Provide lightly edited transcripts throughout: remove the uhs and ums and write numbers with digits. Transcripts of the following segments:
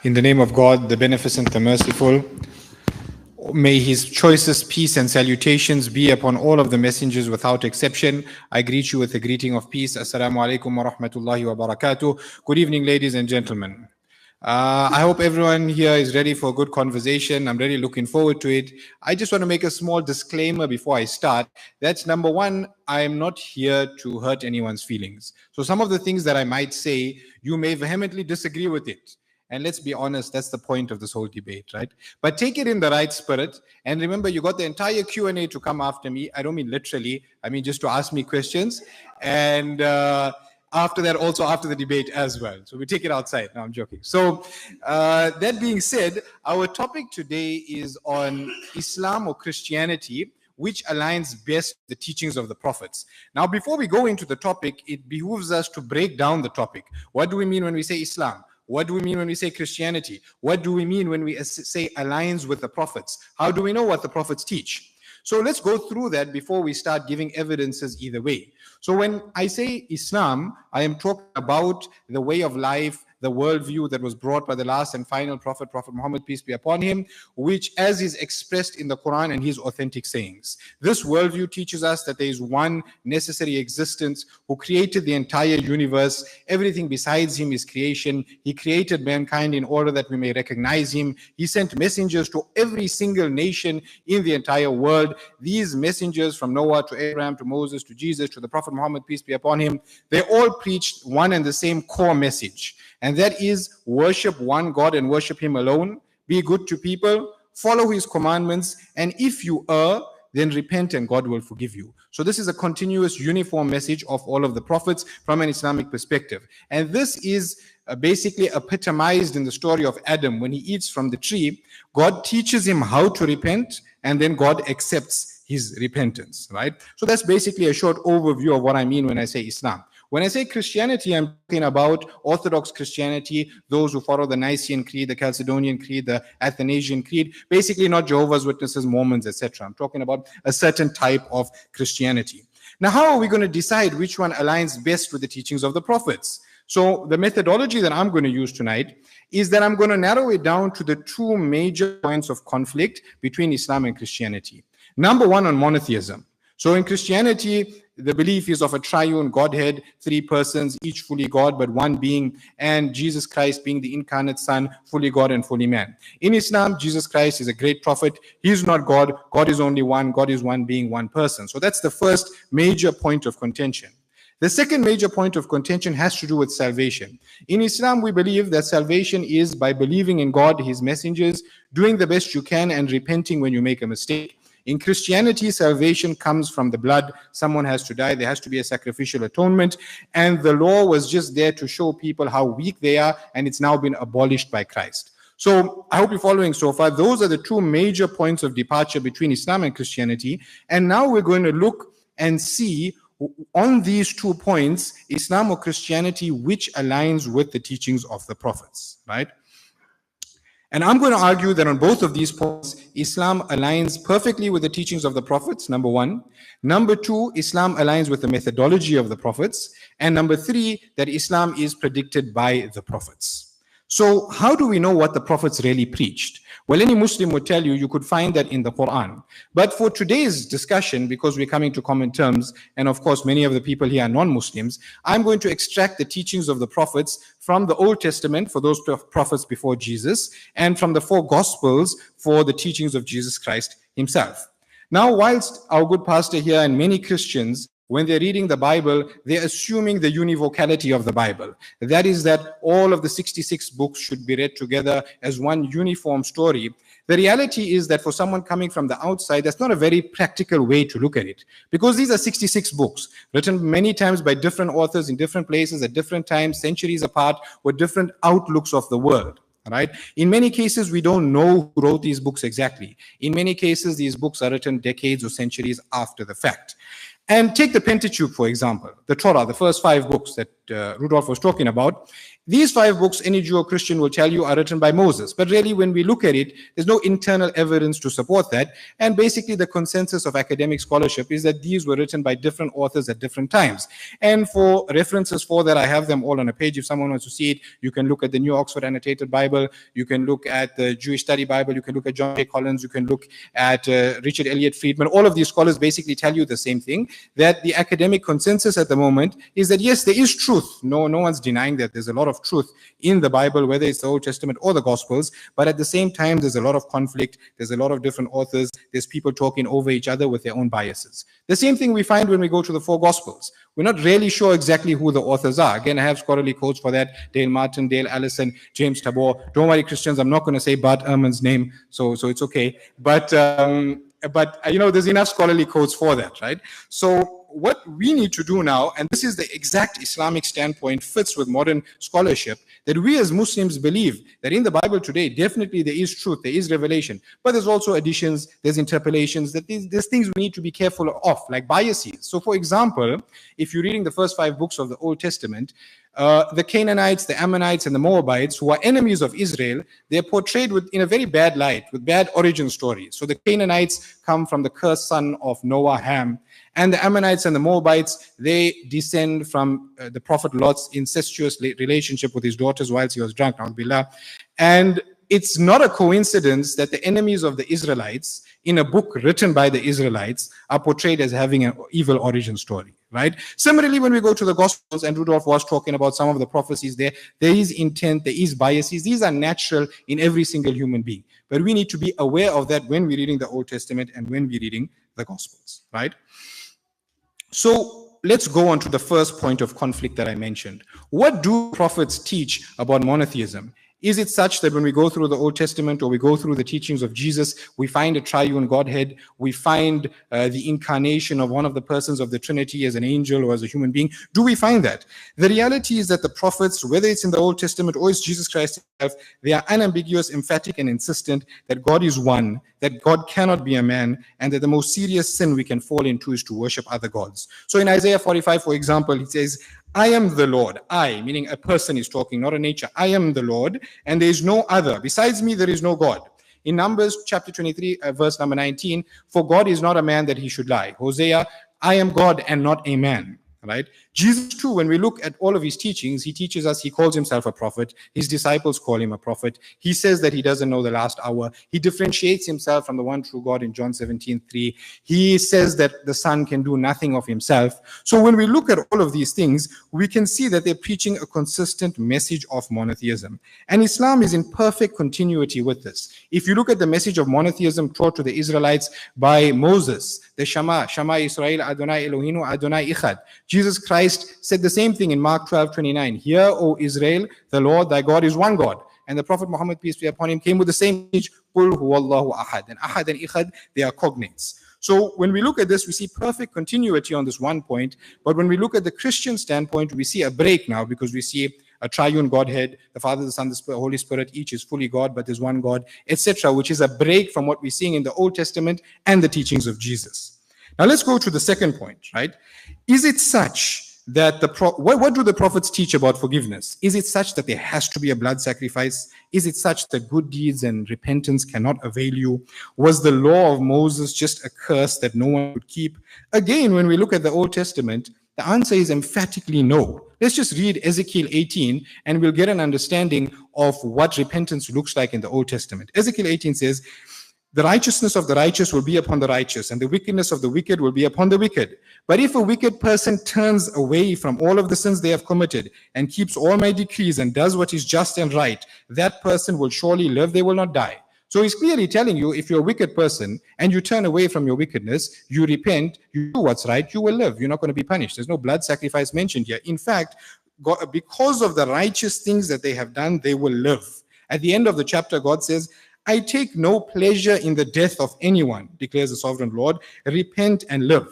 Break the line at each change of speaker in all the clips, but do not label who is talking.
In the name of God, the Beneficent, the Merciful, may His choicest peace and salutations be upon all of the messengers without exception. I greet you with the greeting of peace. Assalamu alaikum wa rahmatullahi wa barakatuh. Good evening, ladies and gentlemen. I hope everyone here is ready for a good conversation. I'm really looking forward to it. I just want to make a small disclaimer before I start. That's number one, I am not here to hurt anyone's feelings. So some of the things that I might say, you may vehemently disagree with it. And let's be honest, that's the point of this whole debate, right? But take it in the right spirit. And remember, you got the entire Q&A to come after me. I don't mean literally. I mean just to ask me questions. And after that, also after the debate as well. So we take it outside. No, I'm joking. So that being said, our topic today is on Islam or Christianity, which aligns best with the teachings of the prophets. Now, before we go into the topic, it behooves us to break down the topic. What do we mean when we say Islam? What do we mean when we say Christianity? What do we mean when we say aligns with the prophets? How do we know what the prophets teach? So let's go through that before we start giving evidences either way. So when I say Islam, I am talking about the way of life, the worldview that was brought by the last and final prophet, Prophet Muhammad, peace be upon him, which as is expressed in the Quran and his authentic sayings. This worldview teaches us that there is one necessary existence who created the entire universe. Everything besides him is creation. He created mankind in order that we may recognize him. He sent messengers to every single nation in the entire world. These messengers, from Noah to Abraham to Moses to Jesus to the Prophet Muhammad, peace be upon him, they all preached one and the same core message. And that is worship one God and worship him alone, be good to people, follow his commandments, and if you err, then repent and God will forgive you. So this is a continuous uniform message of all of the prophets from an Islamic perspective. And this is basically epitomized in the story of Adam. When he eats from the tree, God teaches him how to repent, and then God accepts his repentance, right? So that's basically a short overview of what I mean when I say Islam. When I say Christianity, I'm talking about Orthodox Christianity, those who follow the Nicene Creed, the Chalcedonian Creed, the Athanasian Creed, basically not Jehovah's Witnesses, Mormons, etc. I'm talking about a certain type of Christianity. Now, how are we going to decide which one aligns best with the teachings of the prophets? So the methodology that I'm going to use tonight is that I'm going to narrow it down to the two major points of conflict between Islam and Christianity. Number one, on monotheism. So in Christianity, the belief is of a triune Godhead, three persons, each fully God, but one being, and Jesus Christ being the incarnate Son, fully God and fully man. In Islam, Jesus Christ is a great prophet. He is not God. God is only one. God is one being, one person. So that's the first major point of contention. The second major point of contention has to do with salvation. In Islam, we believe that salvation is by believing in God, his messengers, doing the best you can, and repenting when you make a mistake. In Christianity, salvation comes from the blood. Someone has to die. There has to be a sacrificial atonement. And the law was just there to show people how weak they are, and it's now been abolished by Christ. So I hope you're following so far. Those are the two major points of departure between Islam and Christianity. And now we're going to look and see on these 2 points, Islam or Christianity, which aligns with the teachings of the prophets, right? And I'm going to argue that on both of these points, Islam aligns perfectly with the teachings of the prophets, number one. Number two, Islam aligns with the methodology of the prophets. And number three, that Islam is predicted by the prophets. So how do we know what the prophets really preached? Well, any Muslim would tell you, you could find that in the Quran. But for today's discussion, because we're coming to common terms, and of course, many of the people here are non-Muslims, I'm going to extract the teachings of the prophets from the Old Testament for those prophets before Jesus, and from the 4 Gospels for the teachings of Jesus Christ himself. Now, whilst our good pastor here and many Christians, when they're reading the Bible, they're assuming the univocality of the Bible. That is that all of the 66 books should be read together as one uniform story. The reality is that for someone coming from the outside, that's not a very practical way to look at it. Because these are 66 books, written many times by different authors in different places at different times, centuries apart, with different outlooks of the world. Right? In many cases, we don't know who wrote these books exactly. In many cases, these books are written decades or centuries after the fact. And take the Pentateuch, for example, the Torah, the first 5 books that Rudolph was talking about. These 5 books, any Jew or Christian will tell you, are written by Moses. But really, when we look at it, there's no internal evidence to support that. And basically, the consensus of academic scholarship is that these were written by different authors at different times. And for references for that, I have them all on a page. If someone wants to see it, you can look at the New Oxford Annotated Bible. You can look at the Jewish Study Bible. You can look at John J. Collins. You can look at Richard Elliott Friedman. All of these scholars basically tell you the same thing, that the academic consensus at the moment is that, yes, there is truth. No one's denying that. There's a lot of truth in the Bible, whether it's the Old Testament or the Gospels, but at the same time, there's a lot of conflict. There's a lot of different authors. There's people talking over each other with their own biases. The same thing we find when we go to the 4 Gospels. We're not really sure exactly who the authors are. Again, I have scholarly quotes for that. Dale Martin, Dale Allison, James Tabor. Don't worry, Christians, I'm not going to say Bart Ehrman's name, so it's okay. But there's enough scholarly quotes for that, right? So what we need to do now, and this is the exact Islamic standpoint, fits with modern scholarship, that we as Muslims believe that in the Bible today, definitely there is truth, there is revelation, but there's also additions, there's interpolations, that there's things we need to be careful of, like biases. So for example, if you're reading the first 5 books of the Old Testament, the Canaanites, the Ammonites, and the Moabites, who are enemies of Israel, they're portrayed in a very bad light, with bad origin stories. So the Canaanites come from the cursed son of Noah, Ham, and the Ammonites and the Moabites, they descend from the Prophet Lot's incestuous relationship with his daughters whilst he was drunk, and it's not a coincidence that the enemies of the Israelites in a book written by the Israelites are portrayed as having an evil origin story, right? Similarly, when we go to the Gospels, and Rudolph was talking about some of the prophecies there is intent, there is biases. These are natural in every single human being. But we need to be aware of that when we're reading the Old Testament and when we're reading the Gospels, right? So let's go on to the first point of conflict that I mentioned. What do prophets teach about monotheism? Is it such that when we go through the Old Testament or we go through the teachings of Jesus, we find a triune Godhead, we find the incarnation of one of the persons of the Trinity as an angel or as a human being? Do we find that? The reality is that the prophets, whether it's in the Old Testament or it's Jesus Christ himself, they are unambiguous, emphatic, and insistent that God is one, that God cannot be a man, and that the most serious sin we can fall into is to worship other gods. So in Isaiah 45, for example, it says, I am the Lord. I, meaning a person is talking, not a nature. I am the Lord, and there is no other. Besides me, there is no God. In Numbers chapter 23, verse number 19, for God is not a man that he should lie. Hosea, I am God and not a man. Right? Jesus too, when we look at all of his teachings, he teaches us, he calls himself a prophet. His disciples call him a prophet. He says that he doesn't know the last hour. He differentiates himself from the one true God in John 17:3. He says that the Son can do nothing of himself. So when we look at all of these things, we can see that they're preaching a consistent message of monotheism. And Islam is in perfect continuity with this. If you look at the message of monotheism taught to the Israelites by Moses, the Shema Israel, Adonai Eloheinu, Adonai Echad. Jesus Christ said the same thing in Mark 12:29. Hear, O Israel, the Lord thy God is one God. And the Prophet Muhammad, peace be upon him, came with the same message, Qul huwallahu ahad. And ahad and ikhad, they are cognates. So when we look at this, we see perfect continuity on this one point. But when we look at the Christian standpoint, we see a break now, because we see a triune Godhead, the Father, the Son, the Holy Spirit, each is fully God, but there's one God, etc., which is a break from what we're seeing in the Old Testament and the teachings of Jesus. Now let's go to the second point, right? Is it such that what do the prophets teach about forgiveness? Is it such that there has to be a blood sacrifice? Is it such that good deeds and repentance cannot avail you? Was the law of Moses just a curse that no one could keep? Again, when we look at the Old Testament, the answer is emphatically no. Let's just read Ezekiel 18 and we'll get an understanding of what repentance looks like in the Old Testament. Ezekiel 18 says, the righteousness of the righteous will be upon the righteous, and the wickedness of the wicked will be upon the wicked. But if a wicked person turns away from all of the sins they have committed and keeps all my decrees and does what is just and right, that person will surely live, they will not die. So he's clearly telling you, if you're a wicked person and you turn away from your wickedness, you repent, you do what's right, you will live. You're not going to be punished. There's no blood sacrifice mentioned here. In fact, God, because of the righteous things that they have done, they will live. At the end of the chapter, God says, I take no pleasure in the death of anyone, declares the sovereign Lord. Repent and live.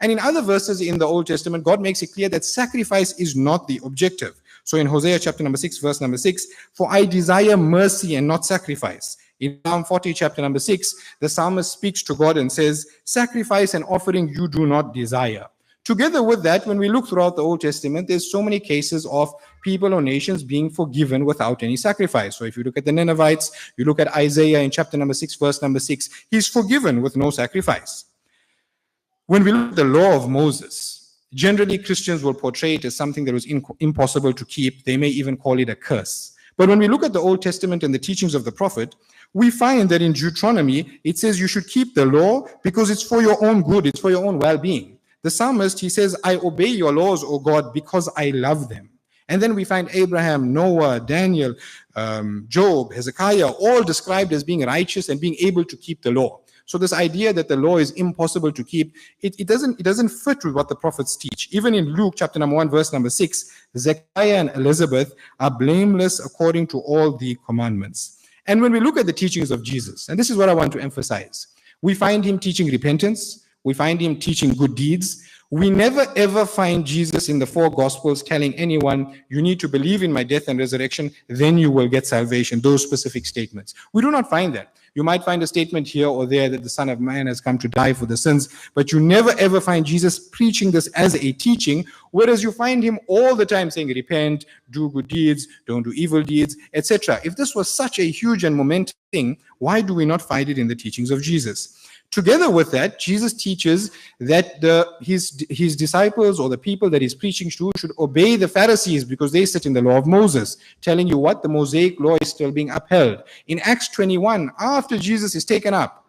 And in other verses in the Old Testament, God makes it clear that sacrifice is not the objective. So in Hosea chapter number 6, verse number 6, for I desire mercy and not sacrifice. In Psalm 40, chapter number 6, the psalmist speaks to God and says, sacrifice and offering you do not desire. Together with that, when we look throughout the Old Testament, there's so many cases of people or nations being forgiven without any sacrifice. So if you look at the Ninevites, you look at Isaiah in chapter number 6, verse number 6, he's forgiven with no sacrifice. When we look at the law of Moses, generally Christians will portray it as something that was impossible to keep. They may even call it a curse. But when we look at the Old Testament and the teachings of the prophet, we find that in Deuteronomy, it says you should keep the law because it's for your own good, it's for your own well-being. The psalmist, he says, I obey your laws, O God, because I love them. And then we find Abraham, Noah, Daniel, Job, Hezekiah, all described as being righteous and being able to keep the law. So this idea that the law is impossible to keep, it doesn't fit with what the prophets teach. Even in Luke chapter number 1, verse number 6, Zechariah and Elizabeth are blameless according to all the commandments. And when we look at the teachings of Jesus, and this is what I want to emphasize, we find him teaching repentance, we find him teaching good deeds. We never ever find Jesus in the four Gospels telling anyone, you need to believe in my death and resurrection, then you will get salvation, those specific statements. We do not find that. You might find a statement here or there that the Son of Man has come to die for the sins, but you never ever find Jesus preaching this as a teaching, whereas you find him all the time saying, repent, do good deeds, don't do evil deeds, etc. If this was such a huge and momentous thing, why do we not find it in the teachings of Jesus? Together with that, Jesus teaches that his disciples or the people that he's preaching to should obey the Pharisees because they sit in the law of Moses, telling you what the Mosaic law is still being upheld. In Acts 21, after Jesus is taken up,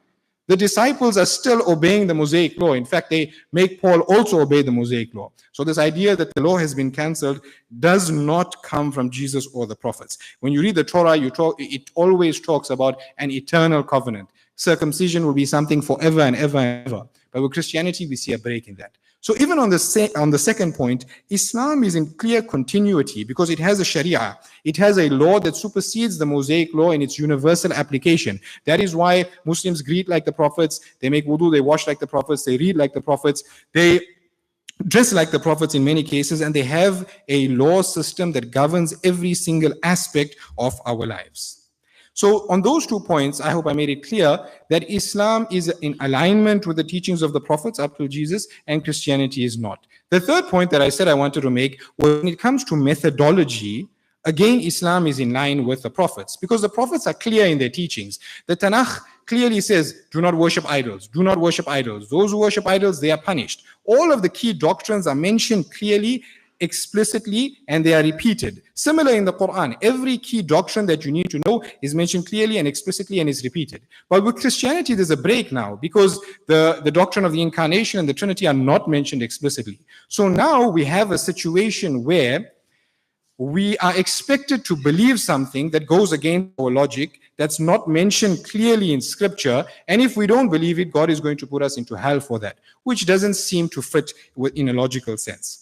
the disciples are still obeying the Mosaic law. In fact, they make Paul also obey the Mosaic law. So this idea that the law has been cancelled does not come from Jesus or the prophets. When you read the Torah, it always talks about an eternal covenant. Circumcision will be something forever and ever and ever. But with Christianity, we see a break in that. So even on the second point, Islam is in clear continuity because it has a Sharia. It has a law that supersedes the Mosaic law in its universal application. That is why Muslims greet like the prophets, they make wudu, they wash like the prophets, they read like the prophets, they dress like the prophets in many cases, and they have a law system that governs every single aspect of our lives. So on those 2 points, I hope I made it clear that Islam is in alignment with the teachings of the prophets up to Jesus, and Christianity is not. The third point that I said I wanted to make was when it comes to methodology, again, Islam is in line with the prophets because the prophets are clear in their teachings. The Tanakh clearly says, do not worship idols. Do not worship idols. Those who worship idols, they are punished. All of the key doctrines are mentioned clearly, explicitly, and they are repeated. Similar in the Quran, every key doctrine that you need to know is mentioned clearly and explicitly and is repeated. But with Christianity, there's a break now because the doctrine of the incarnation and the Trinity are not mentioned explicitly. So now we have a situation where we are expected to believe something that goes against our logic, that's not mentioned clearly in scripture, and if we don't believe it, God is going to put us into hell for that, which doesn't seem to fit in a logical sense.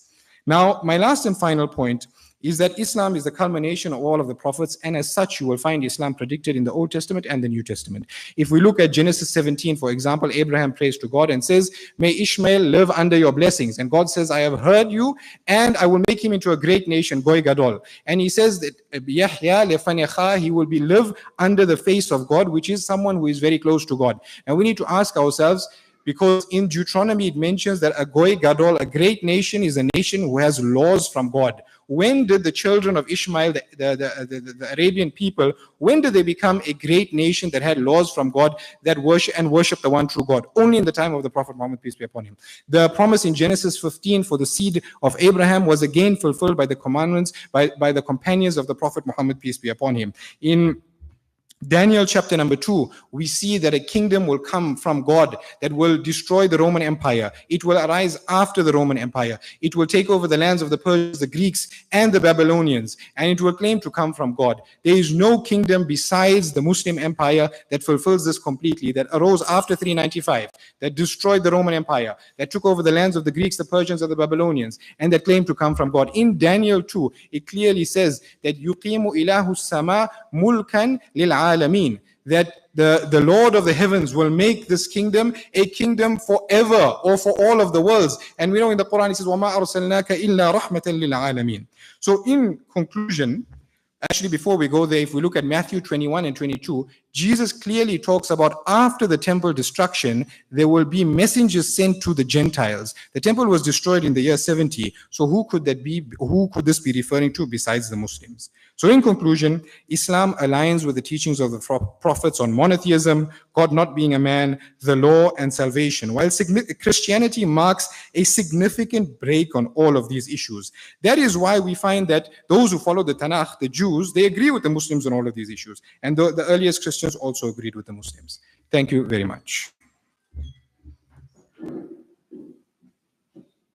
Now, my last and final point is that Islam is the culmination of all of the prophets, and as such, you will find Islam predicted in the Old Testament and the New Testament. If we look at Genesis 17, for example, Abraham prays to God and says, may Ishmael live under your blessings. And God says, I have heard you, and I will make him into a great nation, Goy Gadol. And he says that Yahya lefanecha, he will live under the face of God, which is someone who is very close to God. And we need to ask ourselves, because in Deuteronomy it mentions that a Goy Gadol, a great nation, is a nation who has laws from God. When did the children of Ishmael, the Arabian people, when did they become a great nation that had laws from God that worship the one true God? Only in the time of the Prophet Muhammad, peace be upon him. The promise in Genesis 15 for the seed of Abraham was again fulfilled by the commandments, by the companions of the Prophet Muhammad, peace be upon him. In Daniel chapter number 2, we see that a kingdom will come from God that will destroy the Roman Empire. It will arise after the Roman Empire. It will take over the lands of the Persians, the Greeks, and the Babylonians, and it will claim to come from God. There is no kingdom besides the Muslim Empire that fulfills this completely, that arose after 395, that destroyed the Roman Empire, that took over the lands of the Greeks, the Persians, and the Babylonians, and that claimed to come from God. In Daniel 2, it clearly says that yuqimu ilahu sama mulkan lil Alameen, that the Lord of the heavens will make this kingdom a kingdom forever or for all of the worlds. And we know in the Quran it says, وَمَا أَرْسَلْنَاكَ إِلَّا رَحْمَةً لِلْعَالَمِينَ. So in conclusion, actually before we go there, if we look at Matthew 21 and 22, Jesus clearly talks about after the temple destruction, there will be messengers sent to the Gentiles. The temple was destroyed in the year 70. So who could that be? Who could this be referring to besides the Muslims? So in conclusion, Islam aligns with the teachings of the prophets on monotheism, God not being a man, the law, and salvation, while Christianity marks a significant break on all of these issues. That is why we find that those who follow the Tanakh, the Jews, they agree with the Muslims on all of these issues. And the earliest Christians also agreed with the Muslims. Thank you very much.